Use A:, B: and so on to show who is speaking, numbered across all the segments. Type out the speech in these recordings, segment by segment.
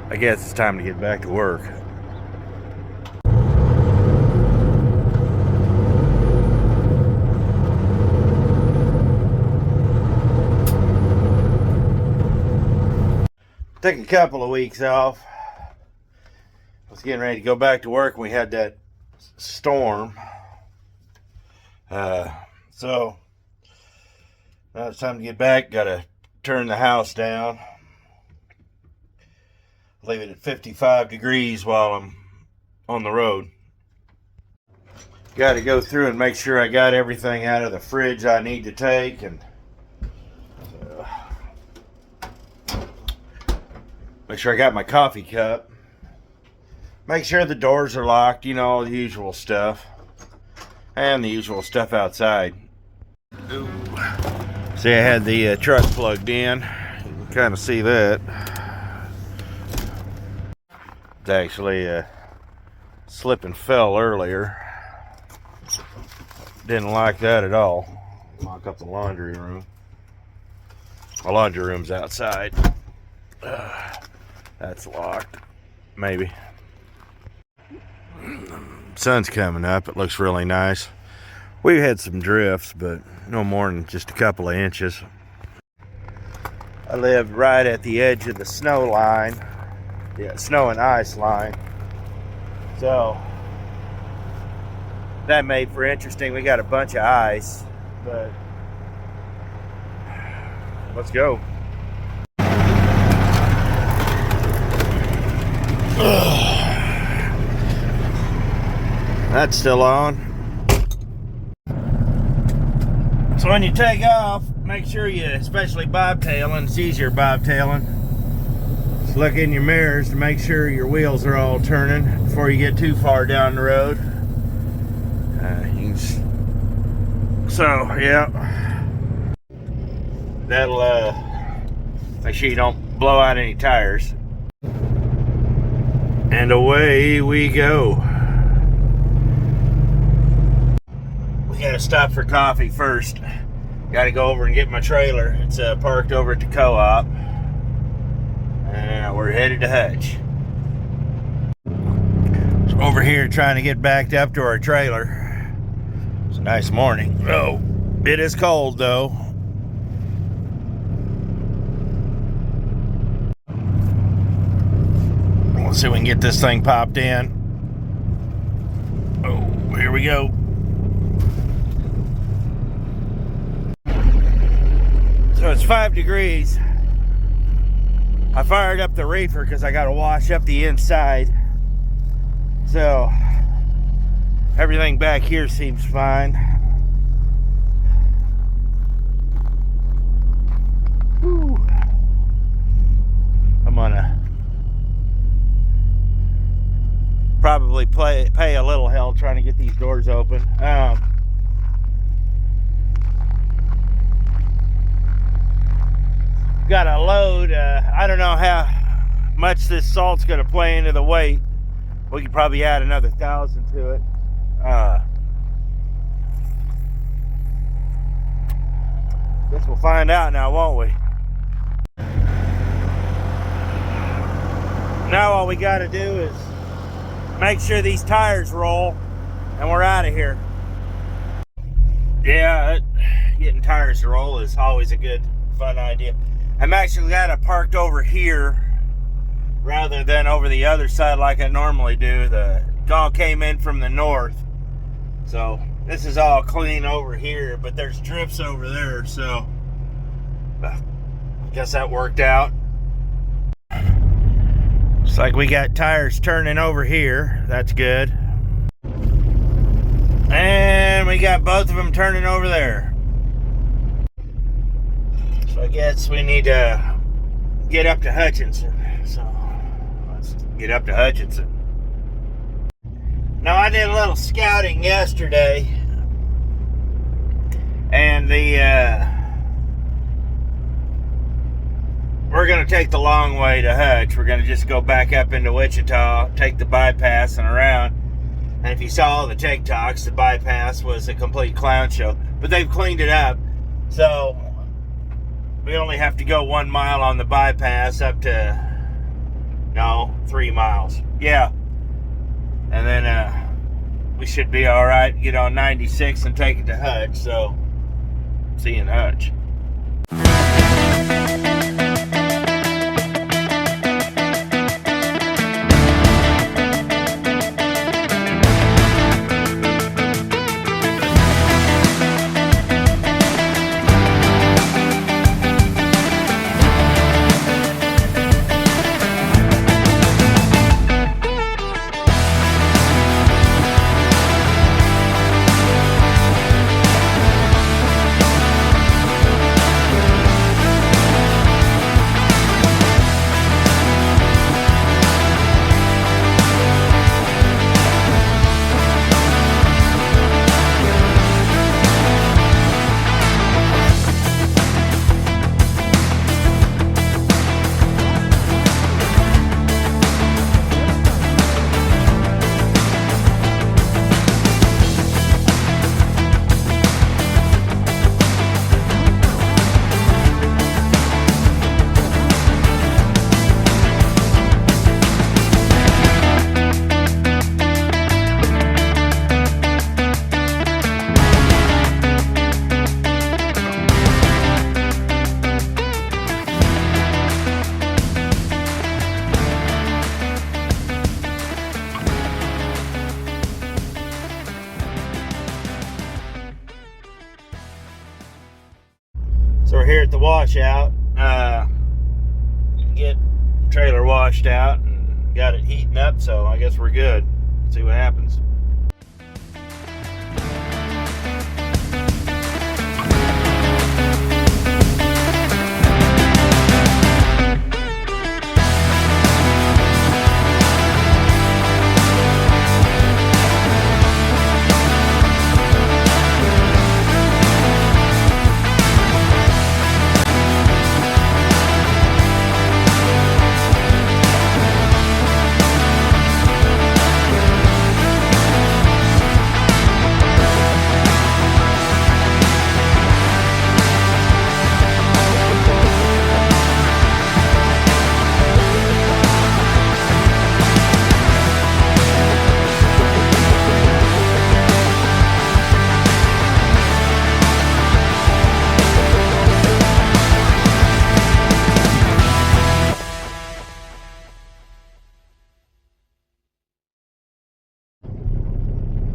A: I guess it's time to get back to work. Took a couple of weeks off. I was getting ready to go back to work and we had that storm. So now it's time to get back. Gotta turn the house down. Leave it at 55 degrees while I'm on the road. Got to go through and make sure I got everything out of the fridge I need to take, and make sure I got my coffee cup. Make sure the doors are locked, you know, all the usual stuff. And the usual stuff outside. Ooh. See, I had the truck plugged in. You can kind of see that. It's actually slip and fell earlier. Didn't like that at all. Lock up the laundry room. My laundry room's outside. That's locked. Maybe. Sun's coming up. It looks really nice. We've had some drifts, but no more than just a couple of inches. I live right at the edge of the snow line. Yeah, snow and ice line. So that made for interesting. We got a bunch of ice, but let's go. That's still on. So when you take off, make sure you, especially bobtailing, it's easier bobtailing. Just look in your mirrors to make sure your wheels are all turning before you get too far down the road. Yeah. That'll make sure you don't blow out any tires. And away we go. We gotta stop for coffee first. Gotta go over and get my trailer. It's parked over at the co-op. And we're headed to Hutch. So over here trying to get backed up to our trailer. It's a nice morning. Oh, it is cold though. Let's see if we can get this thing popped in. Oh, here we go. So it's 5 degrees. I fired up the reefer because I got to wash up the inside. So everything back here seems fine. Whew. I'm gonna probably pay a little hell trying to get these doors open. Got a load. I don't know how much this salt's going to play into the weight. We could probably add another 1,000 to it. Guess we'll find out now, won't we? Now all we got to do is make sure these tires roll and we're out of here. Yeah, getting tires to roll is always a good, fun idea. I'm actually got it parked over here rather than over the other side like I normally do. The all came in from the north. So this is all clean over here, but there's drifts over there, so I guess that worked out. Looks like we got tires turning over here. That's good. And we got both of them turning over there. So I guess we need to get up to Hutchinson. So let's get up to Hutchinson. Now I did a little scouting yesterday, and we're going to take the long way to Hutch. We're going to just go back up into Wichita, take the bypass and around. And if you saw all the TikToks, the bypass was a complete clown show. But they've cleaned it up. So we only have to go 1 mile on the bypass up to, no, Yeah. And then we should be all right. Get on 96 and take it to Hutch. So, see you in Hutch. So we're here at the washout. Get the trailer washed out and got it heating up, so I guess we're good. Let's see what happens.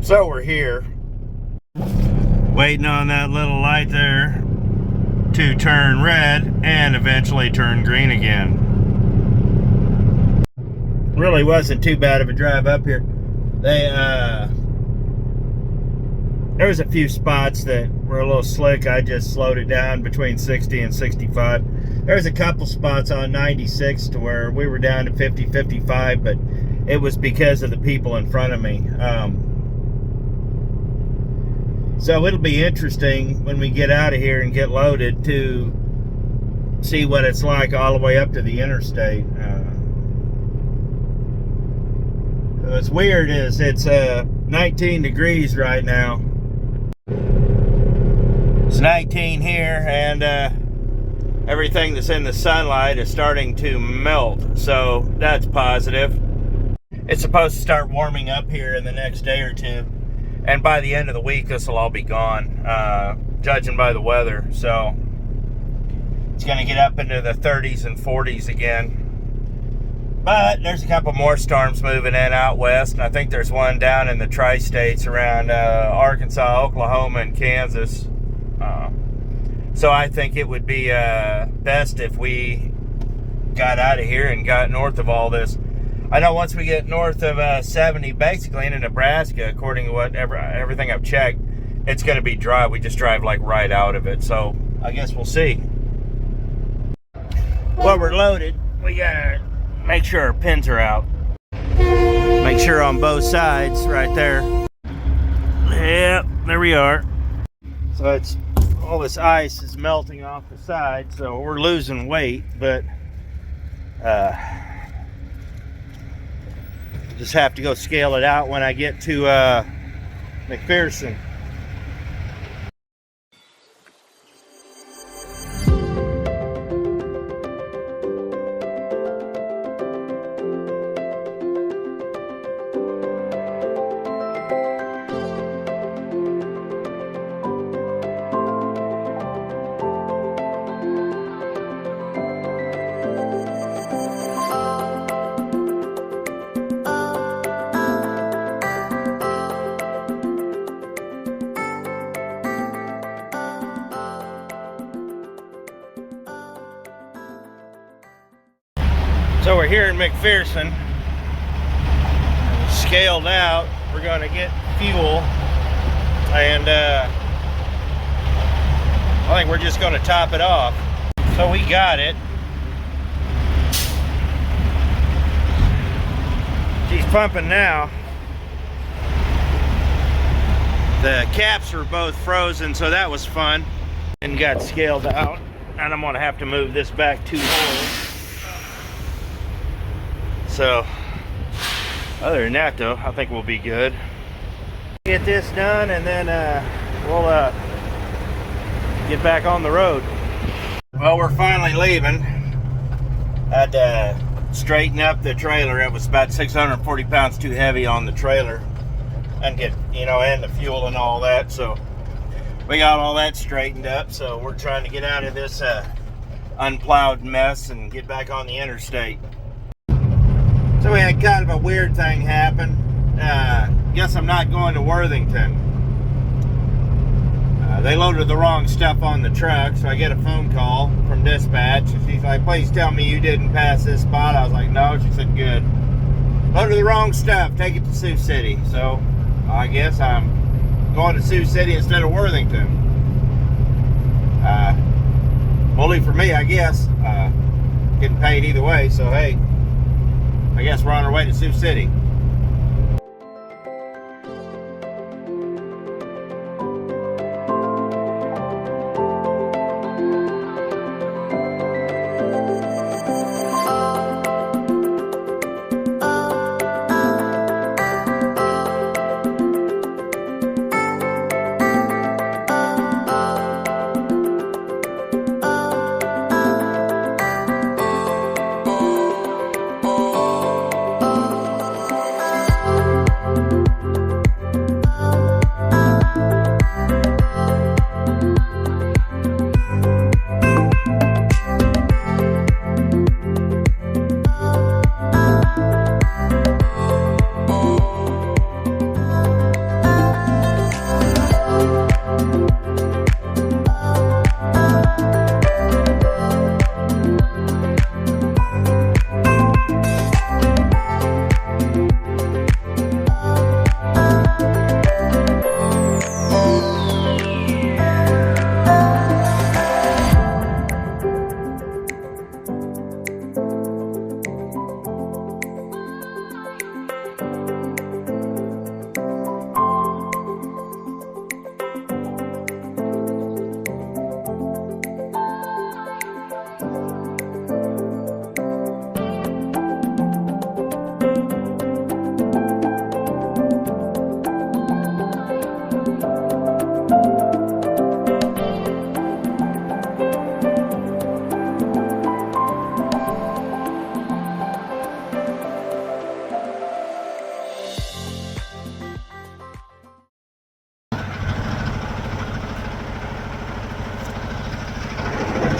A: So we're here, waiting on that little light there to turn red and eventually turn green again. Really wasn't too bad of a drive up here. There was a few spots that were a little slick. I just slowed it down between 60 and 65. There was a couple spots on 96 to where we were down to 50, 55, but it was because of the people in front of me. So it'll be interesting when we get out of here and get loaded to see what it's like all the way up to the interstate. What's weird is it's 19 degrees right now. It's 19 here, and everything that's in the sunlight is starting to melt, so that's positive. It's supposed to start warming up here in the next day or two. And by the end of the week, this will all be gone, judging by the weather. So it's going to get up into the 30s and 40s again. But there's a couple more storms moving in out west. And I think there's one down in the tri-states around Arkansas, Oklahoma, and Kansas. So I think it would be best if we got out of here and got north of all this. I know once we get north of 70, basically into Nebraska, according to everything I've checked, it's going to be dry. We just drive like right out of it. So I guess we'll see. Well, we're loaded. We got to make sure our pins are out. Make sure on both sides right there. Yep, there we are. So it's all this ice is melting off the side, so we're losing weight, but just have to go scale it out when I get to McPherson. we're here in McPherson, scaled out. We're going to get fuel, and I think we're just going to top it off. So we got it. She's pumping now. The caps are both frozen, so that was fun. And got scaled out. And I'm going to have to move this back 2 holes. So, other than that though, I think we'll be good. Get this done, and then we'll get back on the road. Well, we're finally leaving. Had to straighten up the trailer. It was about 640 pounds too heavy on the trailer, and get, you know, and the fuel and all that. So we got all that straightened up. So we're trying to get out of this unplowed mess and get back on the interstate. So we had kind of a weird thing happen. Guess I'm not going to Worthington. They loaded the wrong stuff on the truck, so I get a phone call from dispatch. She's like, please tell me you didn't pass this spot. I was like, no. She said, good. Loaded the wrong stuff, take it to Sioux City. So I guess I'm going to Sioux City instead of Worthington. Bully for me, I guess. Getting paid either way, so hey, I guess we're on our way to Sioux City.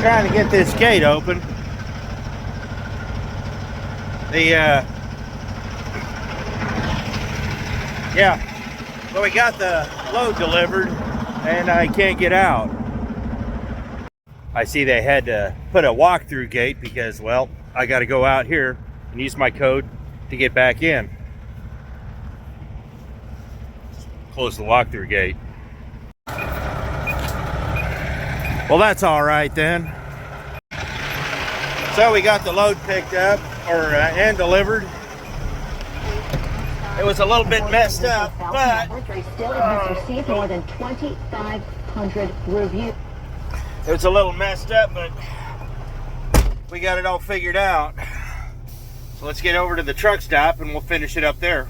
A: Trying to get this gate open. So we got the load delivered and I can't get out. I see they had to put a walk-through gate because, well, I got to go out here and use my code to get back in. Close the walk-through gate. Well, that's all right then. So we got the load picked up and delivered. It was a little bit messed up, but
B: still has received more than 2,500 reviews.
A: It was a little messed up, but we got it all figured out. So let's get over to the truck stop and we'll finish it up there.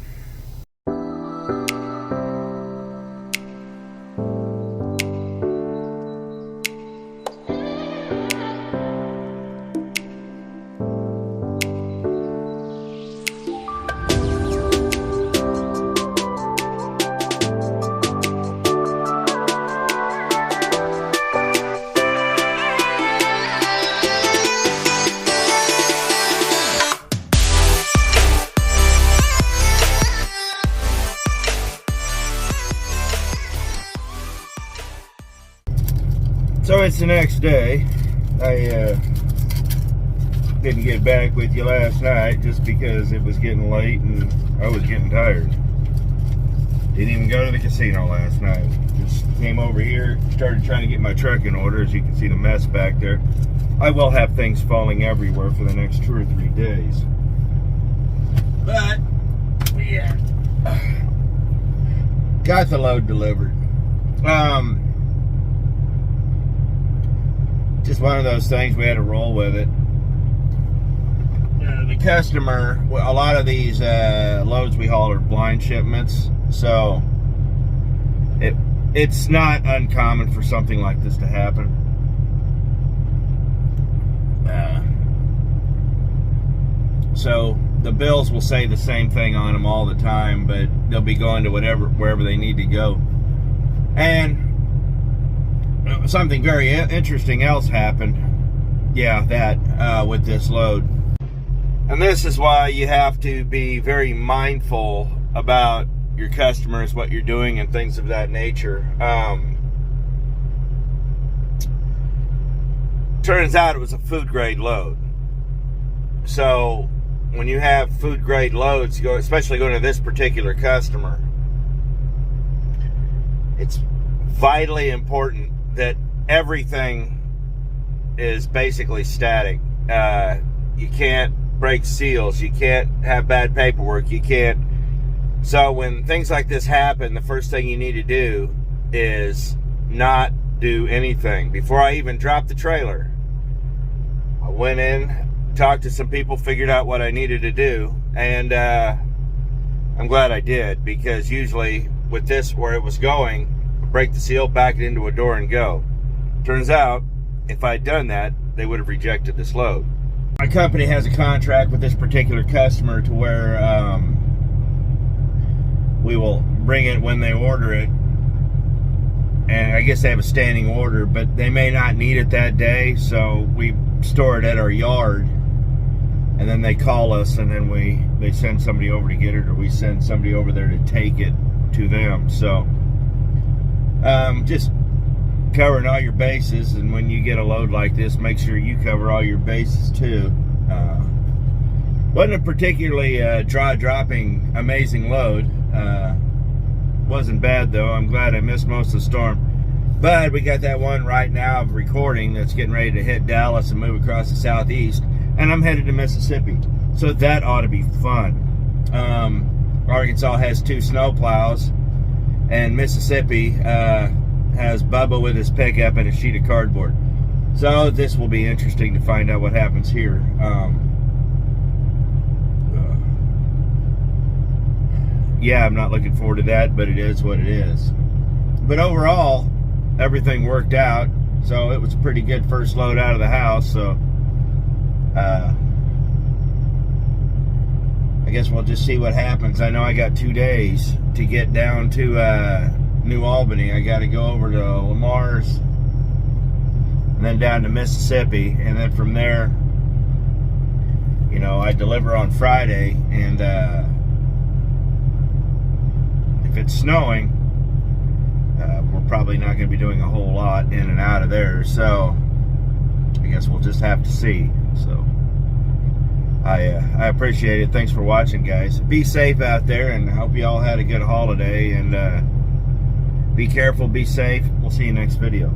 A: So it's the next day. I didn't get back with you last night just because it was getting late and I was getting tired. Didn't even go to the casino last night. Just came over here, started trying to get my truck in order. As you can see the mess back there. I will have things falling everywhere for the next 2 or 3 days. But, yeah. Got the load delivered. Just one of those things, we had to roll with it. The customer, a lot of these loads we haul are blind shipments, so it's not uncommon for something like this to happen. So the bills will say the same thing on them all the time, but they'll be going to wherever they need to go. And something very interesting else happened. Yeah, that with this load. And this is why you have to be very mindful about your customers, what you're doing, and things of that nature. Turns out it was a food grade load. So when you have food grade loads, especially going to this particular customer, it's vitally important that everything is basically static. You can't break seals, you can't have bad paperwork, you can't. So when things like this happen, the first thing you need to do is not do anything. Before I even dropped the trailer, I went in, talked to some people, figured out what I needed to do, and I'm glad I did, because usually with this, where it was going, break the seal, back it into a door, and go. Turns out, if I'd done that, they would have rejected this load. My company has a contract with this particular customer to where we will bring it when they order it. And I guess they have a standing order, but they may not need it that day, so we store it at our yard. And then they call us, and then they send somebody over to get it, or we send somebody over there to take it to them. So just covering all your bases, and when you get a load like this, make sure you cover all your bases too. Wasn't a particularly jaw-dropping, amazing load. Wasn't bad though. I'm glad I missed most of the storm. But we got that one right now of recording that's getting ready to hit Dallas and move across the southeast, and I'm headed to Mississippi, so that ought to be fun. Arkansas has 2 snow plows, and Mississippi has Bubba with his pickup and a sheet of cardboard. So this will be interesting to find out what happens here. Yeah, I'm not looking forward to that, but it is what it is. But overall, everything worked out. So it was a pretty good first load out of the house. So I guess we'll just see what happens. I know I got 2 days to get down to New Albany. I got to go over to Lamar's, and then down to Mississippi, and then from there, you know, I deliver on Friday, and if it's snowing, we're probably not going to be doing a whole lot in and out of there, so I guess we'll just have to see. So I appreciate it. Thanks for watching, guys. Be safe out there, and I hope you all had a good holiday, and be careful, be safe. We'll see you next video.